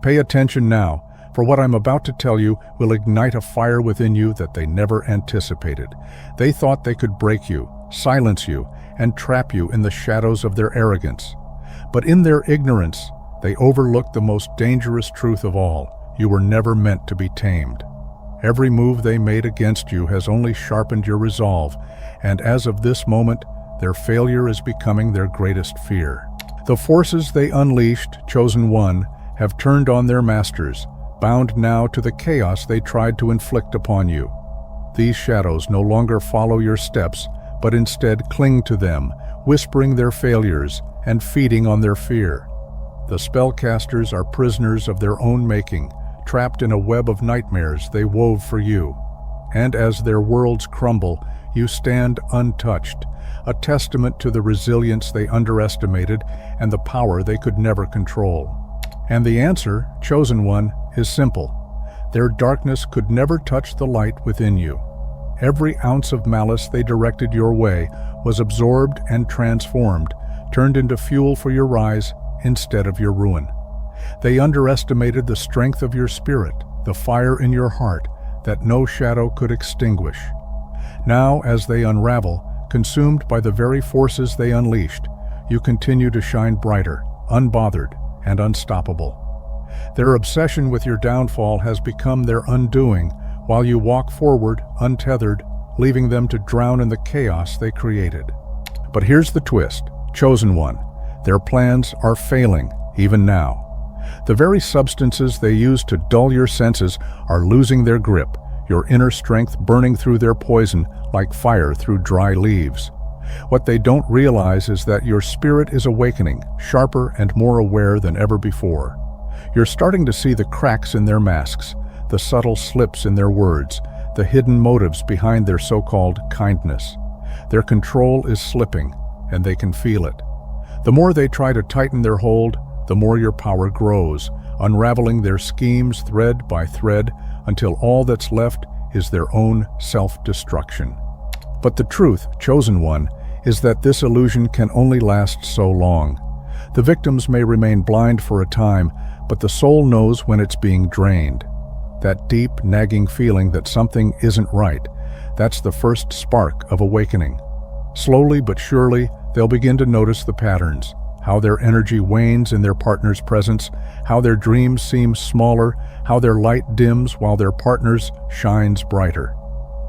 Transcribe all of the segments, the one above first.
Pay attention now, for what I'm about to tell you will ignite a fire within you that they never anticipated. They thought they could break you, silence you, and trap you in the shadows of their arrogance. But in their ignorance, they overlooked the most dangerous truth of all: you were never meant to be tamed. Every move they made against you has only sharpened your resolve, and as of this moment, their failure is becoming their greatest fear. The forces they unleashed, Chosen One, have turned on their masters, bound now to the chaos they tried to inflict upon you. These shadows no longer follow your steps, but instead cling to them, whispering their failures and feeding on their fear. The spellcasters are prisoners of their own making, trapped in a web of nightmares they wove for you. And as their worlds crumble, you stand untouched, a testament to the resilience they underestimated and the power they could never control. And the answer, Chosen One, is simple. Their darkness could never touch the light within you. Every ounce of malice they directed your way was absorbed and transformed, turned into fuel for your rise instead of your ruin. They underestimated the strength of your spirit, the fire in your heart that no shadow could extinguish. Now, as they unravel, consumed by the very forces they unleashed, you continue to shine brighter, unbothered, and unstoppable. Their obsession with your downfall has become their undoing, while you walk forward, untethered, leaving them to drown in the chaos they created. But here's the twist, Chosen One. Their plans are failing, even now. The very substances they use to dull your senses are losing their grip, your inner strength burning through their poison like fire through dry leaves. What they don't realize is that your spirit is awakening, sharper and more aware than ever before. You're starting to see the cracks in their masks, the subtle slips in their words, the hidden motives behind their so-called kindness. Their control is slipping, and they can feel it. The more they try to tighten their hold, the more your power grows, unraveling their schemes thread by thread until all that's left is their own self-destruction. But the truth, Chosen One, is that this illusion can only last so long. The victims may remain blind for a time, but the soul knows when it's being drained. That deep, nagging feeling that something isn't right, that's the first spark of awakening. Slowly but surely, they'll begin to notice the patterns, how their energy wanes in their partner's presence, how their dreams seem smaller, how their light dims while their partner's shines brighter.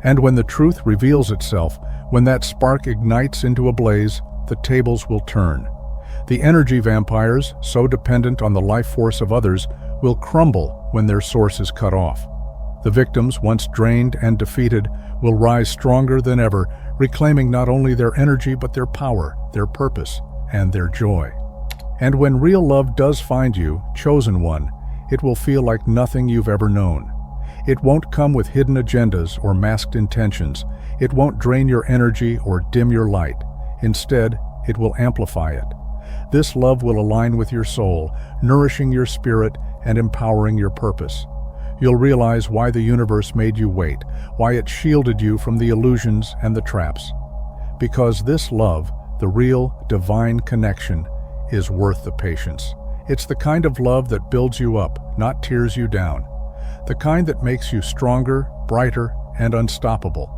And when the truth reveals itself, when that spark ignites into a blaze, the tables will turn. The energy vampires, so dependent on the life force of others, will crumble when their source is cut off. The victims, once drained and defeated, will rise stronger than ever, reclaiming not only their energy but their power, their purpose, and their joy. And when real love does find you, Chosen One, it will feel like nothing you've ever known. It won't come with hidden agendas or masked intentions. It won't drain your energy or dim your light. Instead, it will amplify it. This love will align with your soul, nourishing your spirit and empowering your purpose. You'll realize why the universe made you wait, why it shielded you from the illusions and the traps. Because this love, the real, divine connection, is worth the patience. It's the kind of love that builds you up, not tears you down. The kind that makes you stronger, brighter, and unstoppable.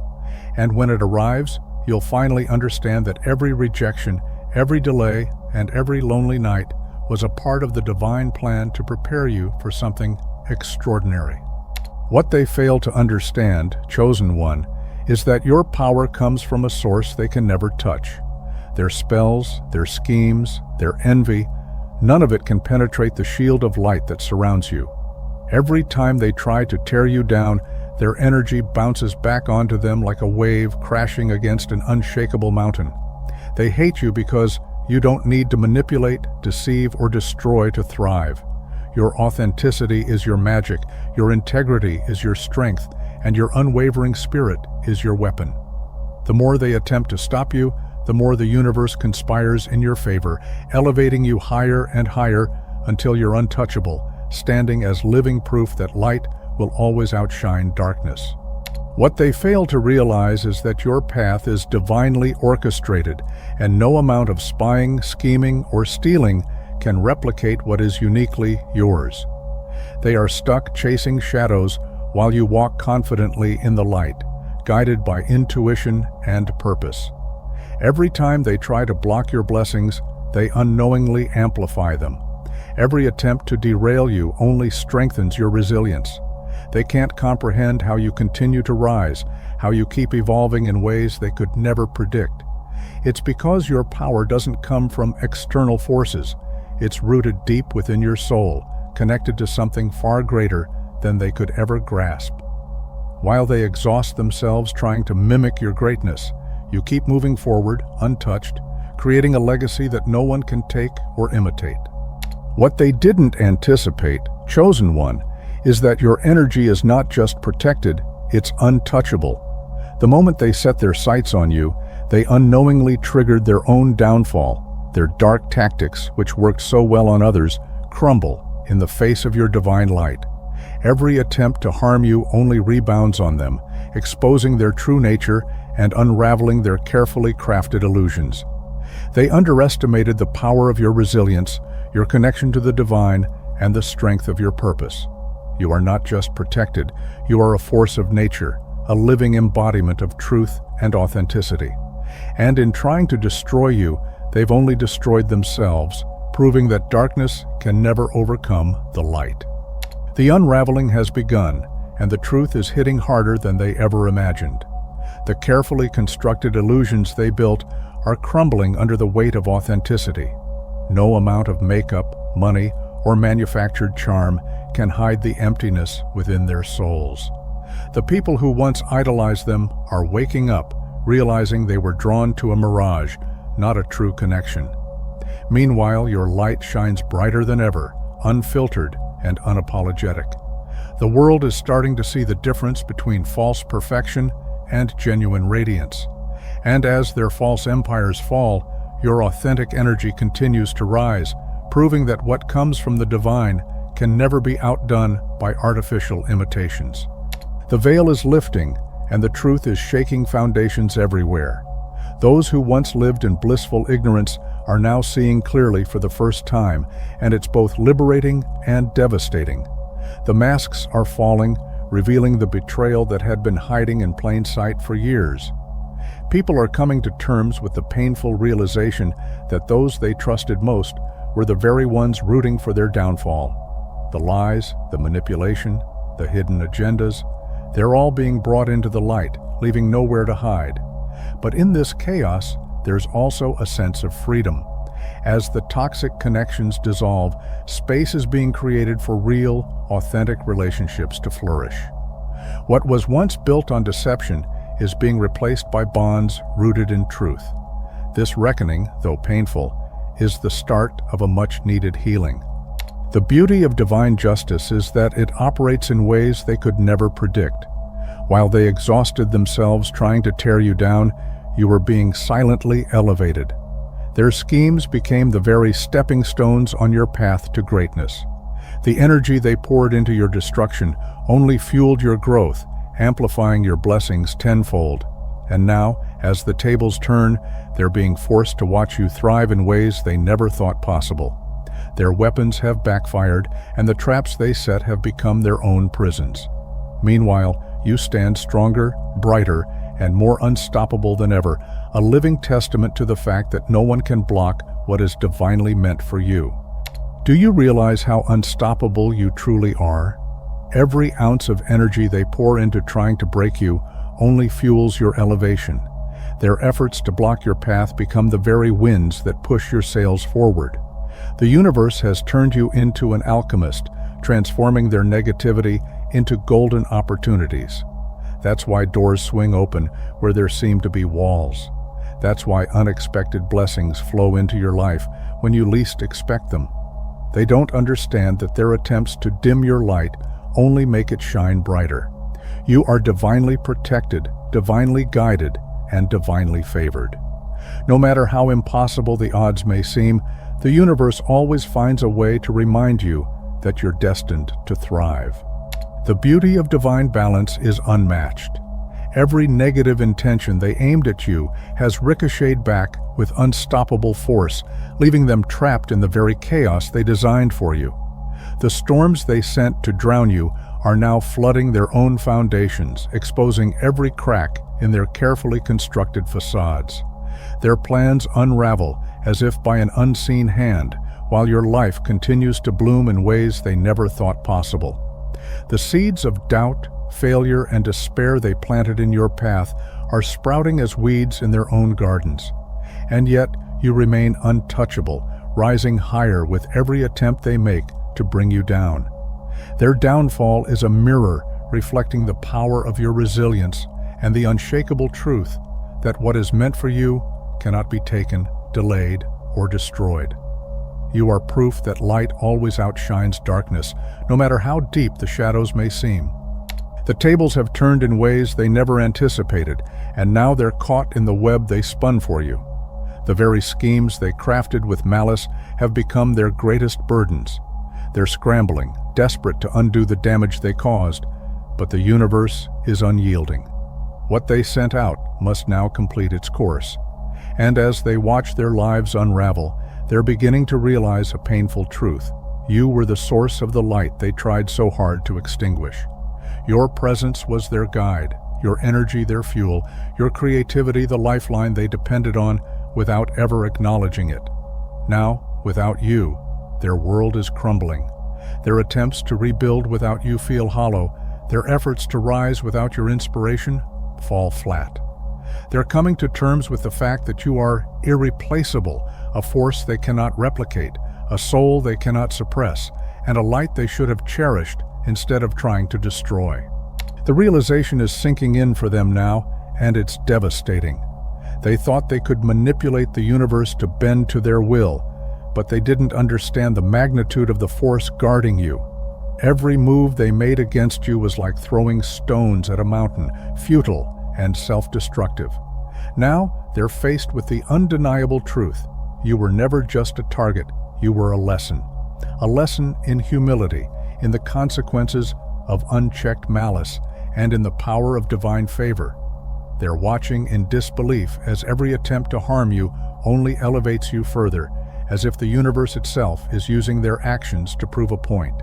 And when it arrives, you'll finally understand that every rejection, every delay, and every lonely night was a part of the divine plan to prepare you for something extraordinary. What they fail to understand, Chosen One, is that your power comes from a source they can never touch. Their spells, their schemes, their envy, none of it can penetrate the shield of light that surrounds you. Every time they try to tear you down, their energy bounces back onto them like a wave crashing against an unshakable mountain. They hate you because you don't need to manipulate, deceive, or destroy to thrive. Your authenticity is your magic, your integrity is your strength, and your unwavering spirit is your weapon. The more they attempt to stop you, the more the universe conspires in your favor, elevating you higher and higher until you're untouchable, standing as living proof that light will always outshine darkness. What they fail to realize is that your path is divinely orchestrated, and no amount of spying, scheming, or stealing can replicate what is uniquely yours. They are stuck chasing shadows while you walk confidently in the light, guided by intuition and purpose. Every time they try to block your blessings, they unknowingly amplify them. Every attempt to derail you only strengthens your resilience. They can't comprehend how you continue to rise, how you keep evolving in ways they could never predict. It's because your power doesn't come from external forces. It's rooted deep within your soul, connected to something far greater than they could ever grasp. While they exhaust themselves trying to mimic your greatness, you keep moving forward, untouched, creating a legacy that no one can take or imitate. What they didn't anticipate, chosen one, is that your energy is not just protected, it's untouchable. The moment they set their sights on you, they unknowingly triggered their own downfall. Their dark tactics, which worked so well on others, crumble in the face of your divine light. Every attempt to harm you only rebounds on them, exposing their true nature and unraveling their carefully crafted illusions. They underestimated the power of your resilience, your connection to the divine, and the strength of your purpose. You are not just protected, you are a force of nature, a living embodiment of truth and authenticity. And in trying to destroy you, they've only destroyed themselves, proving that darkness can never overcome the light. The unraveling has begun, and the truth is hitting harder than they ever imagined. The carefully constructed illusions they built are crumbling under the weight of authenticity. No amount of makeup, money, or manufactured charm can hide the emptiness within their souls. The people who once idolized them are waking up, realizing they were drawn to a mirage, not a true connection. Meanwhile, your light shines brighter than ever, unfiltered and unapologetic. The world is starting to see the difference between false perfection and genuine radiance. And as their false empires fall, your authentic energy continues to rise, proving that what comes from the divine can never be outdone by artificial imitations. The veil is lifting, and the truth is shaking foundations everywhere. Those who once lived in blissful ignorance are now seeing clearly for the first time, and it's both liberating and devastating. The masks are falling, revealing the betrayal that had been hiding in plain sight for years. People are coming to terms with the painful realization that those they trusted most were the very ones rooting for their downfall. The lies, the manipulation, the hidden agendas, they're all being brought into the light, leaving nowhere to hide. But in this chaos, there's also a sense of freedom. As the toxic connections dissolve, space is being created for real, authentic relationships to flourish. What was once built on deception is being replaced by bonds rooted in truth. This reckoning, though painful, is the start of a much-needed healing. The beauty of divine justice is that it operates in ways they could never predict. While they exhausted themselves trying to tear you down, you were being silently elevated. Their schemes became the very stepping stones on your path to greatness. The energy they poured into your destruction only fueled your growth, amplifying your blessings tenfold. And now, as the tables turn, they're being forced to watch you thrive in ways they never thought possible. Their weapons have backfired, and the traps they set have become their own prisons. Meanwhile, you stand stronger, brighter, and more unstoppable than ever, a living testament to the fact that no one can block what is divinely meant for you. Do you realize how unstoppable you truly are? Every ounce of energy they pour into trying to break you only fuels your elevation. Their efforts to block your path become the very winds that push your sails forward. The universe has turned you into an alchemist, transforming their negativity into golden opportunities. That's why doors swing open where there seem to be walls. That's why unexpected blessings flow into your life when you least expect them. They don't understand that their attempts to dim your light only make it shine brighter. You are divinely protected, divinely guided, and divinely favored. No matter how impossible the odds may seem, the universe always finds a way to remind you that you're destined to thrive. The beauty of divine balance is unmatched. Every negative intention they aimed at you has ricocheted back with unstoppable force, leaving them trapped in the very chaos they designed for you. The storms they sent to drown you are now flooding their own foundations, exposing every crack in their carefully constructed facades. Their plans unravel as if by an unseen hand, while your life continues to bloom in ways they never thought possible. The seeds of doubt, failure, and despair they planted in your path are sprouting as weeds in their own gardens. And yet, you remain untouchable, rising higher with every attempt they make to bring you down. Their downfall is a mirror reflecting the power of your resilience and the unshakable truth that what is meant for you cannot be taken, delayed, or destroyed. You are proof that light always outshines darkness, no matter how deep the shadows may seem. The tables have turned in ways they never anticipated, and now they're caught in the web they spun for you. The very schemes they crafted with malice have become their greatest burdens. They're scrambling, desperate to undo the damage they caused, but the universe is unyielding. What they sent out must now complete its course. And as they watch their lives unravel, they're beginning to realize a painful truth. You were the source of the light they tried so hard to extinguish. Your presence was their guide, your energy their fuel, your creativity the lifeline they depended on without ever acknowledging it. Now, without you, their world is crumbling. Their attempts to rebuild without you feel hollow. Their efforts to rise without your inspiration fall flat. They're coming to terms with the fact that you are irreplaceable, a force they cannot replicate, a soul they cannot suppress, and a light they should have cherished instead of trying to destroy. The realization is sinking in for them now, and it's devastating. They thought they could manipulate the universe to bend to their will, but they didn't understand the magnitude of the force guarding you. Every move they made against you was like throwing stones at a mountain, futile and self-destructive. Now, they're faced with the undeniable truth. You were never just a target, you were a lesson. A lesson in humility, in the consequences of unchecked malice, and in the power of divine favor. They're watching in disbelief as every attempt to harm you only elevates you further, as if the universe itself is using their actions to prove a point.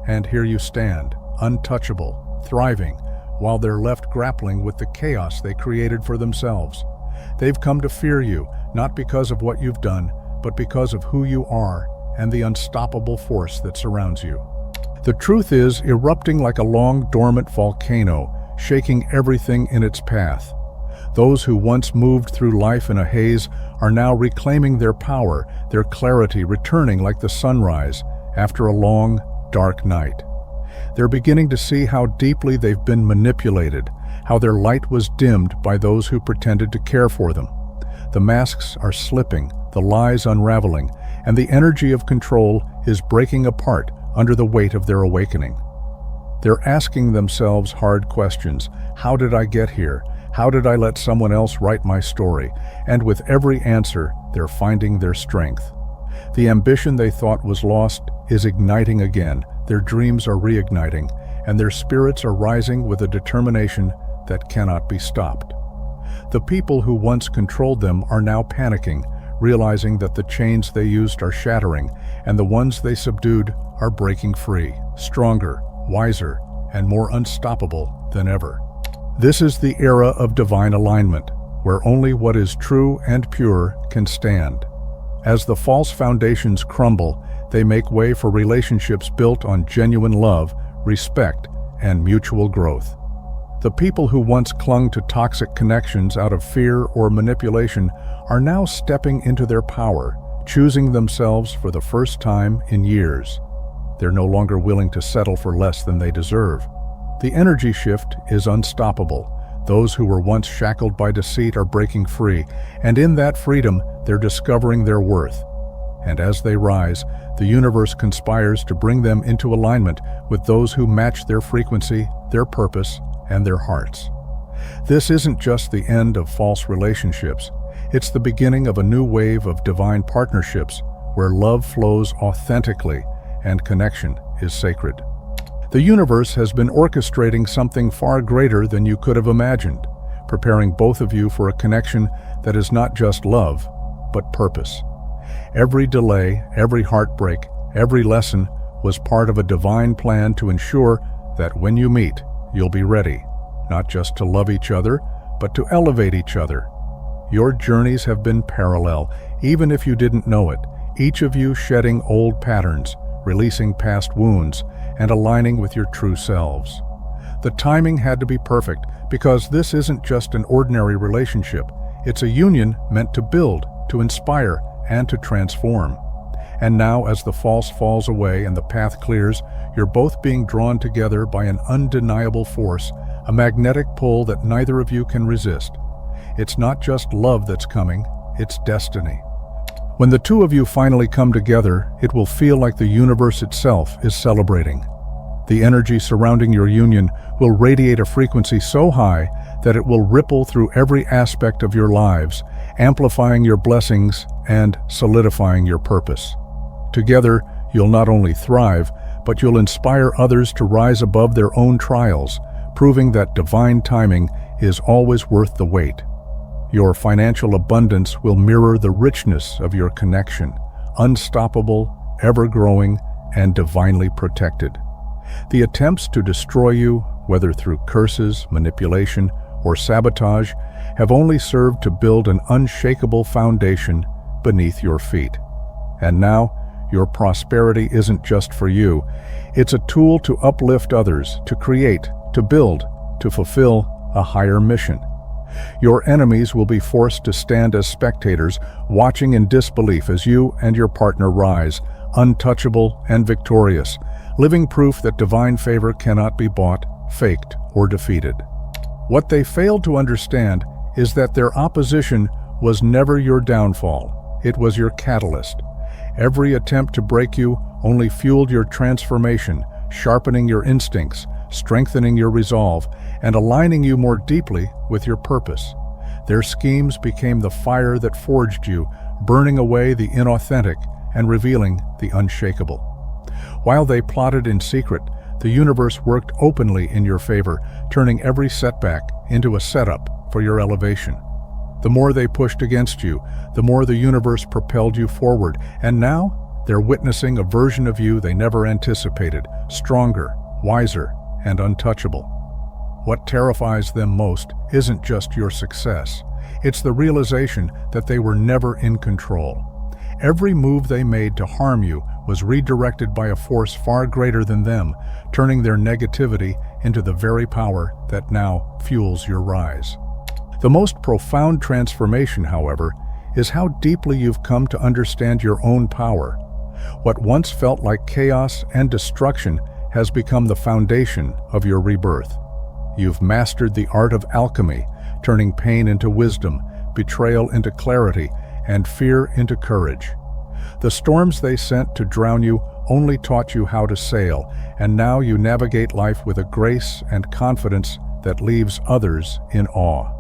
And here you stand, untouchable, thriving, while they're left grappling with the chaos they created for themselves. They've come to fear you, not because of what you've done, but because of who you are and the unstoppable force that surrounds you. The truth is erupting like a long, dormant volcano, shaking everything in its path. Those who once moved through life in a haze are now reclaiming their power, their clarity returning like the sunrise after a long, dark night. They're beginning to see how deeply they've been manipulated, how their light was dimmed by those who pretended to care for them. The masks are slipping, the lies unraveling, and the energy of control is breaking apart under the weight of their awakening. They're asking themselves hard questions. How did I get here? How did I let someone else write my story? And with every answer, they're finding their strength. The ambition they thought was lost is igniting again. Their dreams are reigniting, and their spirits are rising with a determination that cannot be stopped. The people who once controlled them are now panicking, realizing that the chains they used are shattering, and the ones they subdued are breaking free, stronger, wiser, and more unstoppable than ever. This is the era of divine alignment, where only what is true and pure can stand. As the false foundations crumble, they make way for relationships built on genuine love, respect, and mutual growth. The people who once clung to toxic connections out of fear or manipulation are now stepping into their power, choosing themselves for the first time in years. They're no longer willing to settle for less than they deserve. The energy shift is unstoppable. Those who were once shackled by deceit are breaking free, and in that freedom, they're discovering their worth. And as they rise, the universe conspires to bring them into alignment with those who match their frequency, their purpose, and their hearts. This isn't just the end of false relationships. It's the beginning of a new wave of divine partnerships where love flows authentically and connection is sacred. The universe has been orchestrating something far greater than you could have imagined, preparing both of you for a connection that is not just love, but purpose. Every delay, every heartbreak, every lesson was part of a divine plan to ensure that when you meet, you'll be ready, not just to love each other, but to elevate each other. Your journeys have been parallel, even if you didn't know it, each of you shedding old patterns, releasing past wounds, and aligning with your true selves. The timing had to be perfect because this isn't just an ordinary relationship. It's a union meant to build, to inspire, and to transform. And now, as the false falls away and the path clears, you're both being drawn together by an undeniable force, a magnetic pull that neither of you can resist. It's not just love that's coming, it's destiny. When the two of you finally come together, it will feel like the universe itself is celebrating. The energy surrounding your union will radiate a frequency so high that it will ripple through every aspect of your lives, amplifying your blessings and solidifying your purpose. Together, you'll not only thrive, but you'll inspire others to rise above their own trials, proving that divine timing is always worth the wait. Your financial abundance will mirror the richness of your connection, unstoppable, ever-growing, and divinely protected. The attempts to destroy you, whether through curses, manipulation, or sabotage, have only served to build an unshakable foundation beneath your feet. And now, your prosperity isn't just for you. It's a tool to uplift others, to create, to build, to fulfill a higher mission. Your enemies will be forced to stand as spectators, watching in disbelief as you and your partner rise, untouchable and victorious, living proof that divine favor cannot be bought, faked, or defeated. What they failed to understand is that their opposition was never your downfall. It was your catalyst. Every attempt to break you only fueled your transformation, sharpening your instincts, strengthening your resolve, and aligning you more deeply with your purpose. Their schemes became the fire that forged you, burning away the inauthentic and revealing the unshakable. While they plotted in secret, the universe worked openly in your favor, turning every setback into a setup for your elevation. The more they pushed against you, the more the universe propelled you forward, and now they're witnessing a version of you they never anticipated, stronger, wiser, and untouchable. What terrifies them most isn't just your success. It's the realization that they were never in control. Every move they made to harm you was redirected by a force far greater than them, turning their negativity into the very power that now fuels your rise. The most profound transformation, however, is how deeply you've come to understand your own power. What once felt like chaos and destruction has become the foundation of your rebirth. You've mastered the art of alchemy, turning pain into wisdom, betrayal into clarity, and fear into courage. The storms they sent to drown you only taught you how to sail, and now you navigate life with a grace and confidence that leaves others in awe.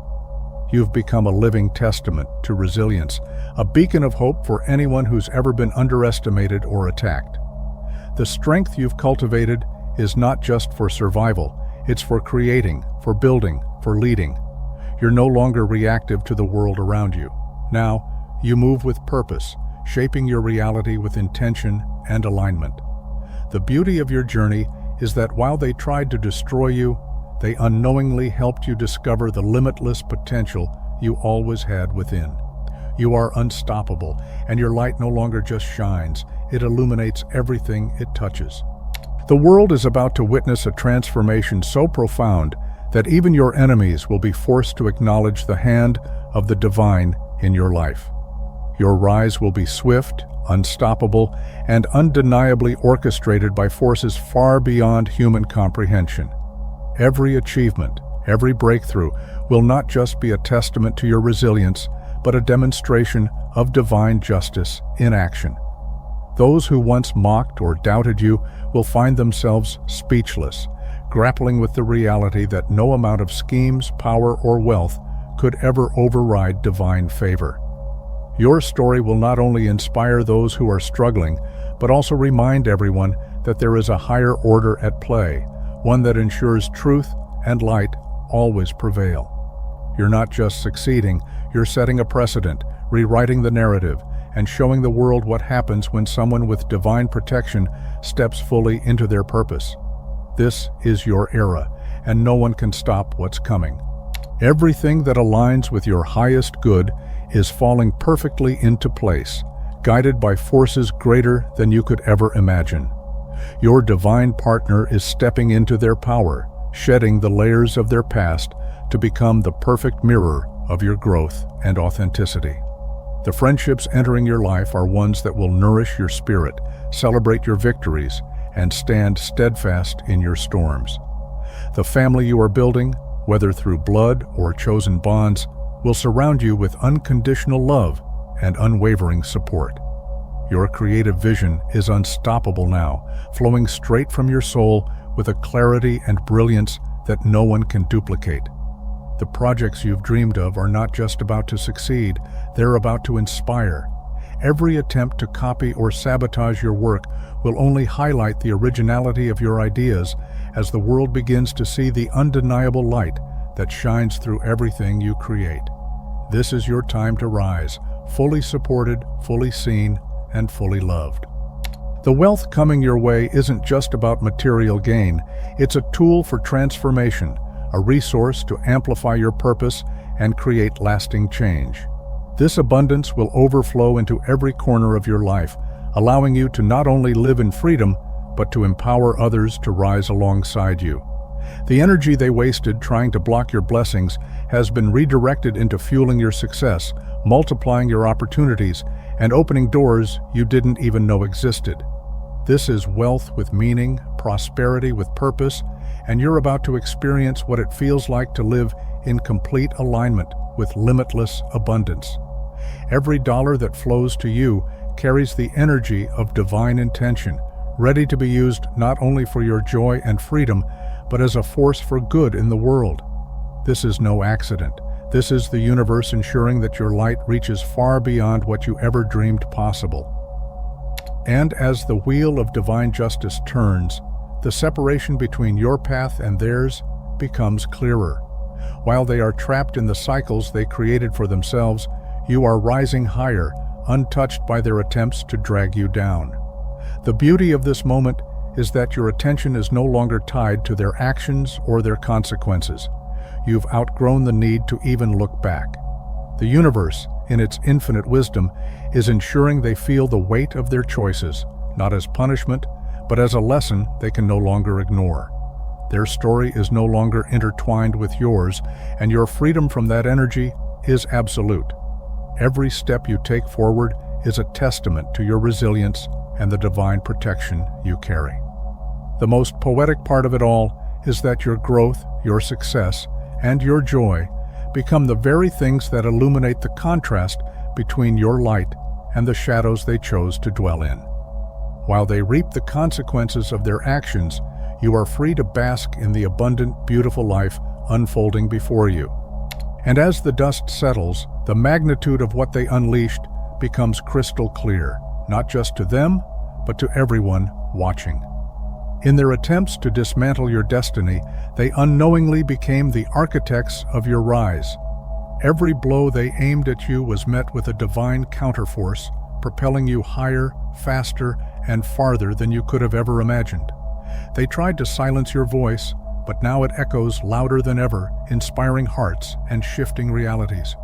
You've become a living testament to resilience, a beacon of hope for anyone who's ever been underestimated or attacked. The strength you've cultivated is not just for survival, it's for creating, for building, for leading. You're no longer reactive to the world around you. Now, you move with purpose, shaping your reality with intention and alignment. The beauty of your journey is that while they tried to destroy you, they unknowingly helped you discover the limitless potential you always had within. You are unstoppable, and your light no longer just shines, it illuminates everything it touches. The world is about to witness a transformation so profound that even your enemies will be forced to acknowledge the hand of the divine in your life. Your rise will be swift, unstoppable, and undeniably orchestrated by forces far beyond human comprehension. Every achievement, every breakthrough will not just be a testament to your resilience, but a demonstration of divine justice in action. Those who once mocked or doubted you will find themselves speechless, grappling with the reality that no amount of schemes, power, or wealth could ever override divine favor. Your story will not only inspire those who are struggling, but also remind everyone that there is a higher order at play, one that ensures truth and light always prevail. You're not just succeeding, you're setting a precedent, rewriting the narrative, and showing the world what happens when someone with divine protection steps fully into their purpose. This is your era, and no one can stop what's coming. Everything that aligns with your highest good is falling perfectly into place, guided by forces greater than you could ever imagine. Your divine partner is stepping into their power, shedding the layers of their past to become the perfect mirror of your growth and authenticity. The friendships entering your life are ones that will nourish your spirit, celebrate your victories, and stand steadfast in your storms. The family you are building, whether through blood or chosen bonds, will surround you with unconditional love and unwavering support. Your creative vision is unstoppable now, flowing straight from your soul with a clarity and brilliance that no one can duplicate. The projects you've dreamed of are not just about to succeed, they're about to inspire. Every attempt to copy or sabotage your work will only highlight the originality of your ideas as the world begins to see the undeniable light that shines through everything you create. This is your time to rise, fully supported, fully seen, and fully loved. The wealth coming your way isn't just about material gain, it's a tool for transformation, a resource to amplify your purpose and create lasting change. This abundance will overflow into every corner of your life, allowing you to not only live in freedom, but to empower others to rise alongside you. The energy they wasted trying to block your blessings has been redirected into fueling your success, multiplying your opportunities, and opening doors you didn't even know existed. This is wealth with meaning, prosperity with purpose, and you're about to experience what it feels like to live in complete alignment with limitless abundance. Every dollar that flows to you carries the energy of divine intention, ready to be used not only for your joy and freedom, but as a force for good in the world. This is no accident. This is the universe ensuring that your light reaches far beyond what you ever dreamed possible. And as the wheel of divine justice turns, the separation between your path and theirs becomes clearer. While they are trapped in the cycles they created for themselves, you are rising higher, untouched by their attempts to drag you down. The beauty of this moment is that your attention is no longer tied to their actions or their consequences. You've outgrown the need to even look back. The universe, in its infinite wisdom, is ensuring they feel the weight of their choices, not as punishment, but as a lesson they can no longer ignore. Their story is no longer intertwined with yours, and your freedom from that energy is absolute. Every step you take forward is a testament to your resilience and the divine protection you carry. The most poetic part of it all is that your growth, your success, and your joy become the very things that illuminate the contrast between your light and the shadows they chose to dwell in. While they reap the consequences of their actions, you are free to bask in the abundant, beautiful life unfolding before you. And as the dust settles, the magnitude of what they unleashed becomes crystal clear, not just to them, but to everyone watching. In their attempts to dismantle your destiny, they unknowingly became the architects of your rise. Every blow they aimed at you was met with a divine counterforce, propelling you higher, faster, and farther than you could have ever imagined. They tried to silence your voice, but now it echoes louder than ever, inspiring hearts and shifting realities.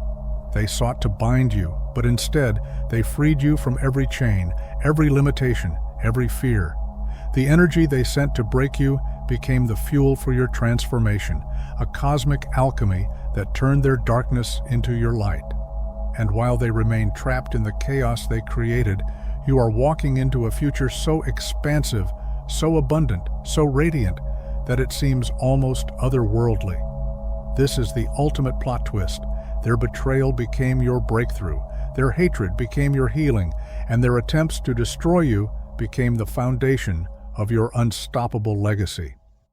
They sought to bind you, but instead, they freed you from every chain, every limitation, every fear. The energy they sent to break you became the fuel for your transformation, a cosmic alchemy that turned their darkness into your light. And while they remain trapped in the chaos they created, you are walking into a future so expansive, so abundant, so radiant, that it seems almost otherworldly. This is the ultimate plot twist. Their betrayal became your breakthrough, their hatred became your healing, and their attempts to destroy you became the foundation of your unstoppable legacy.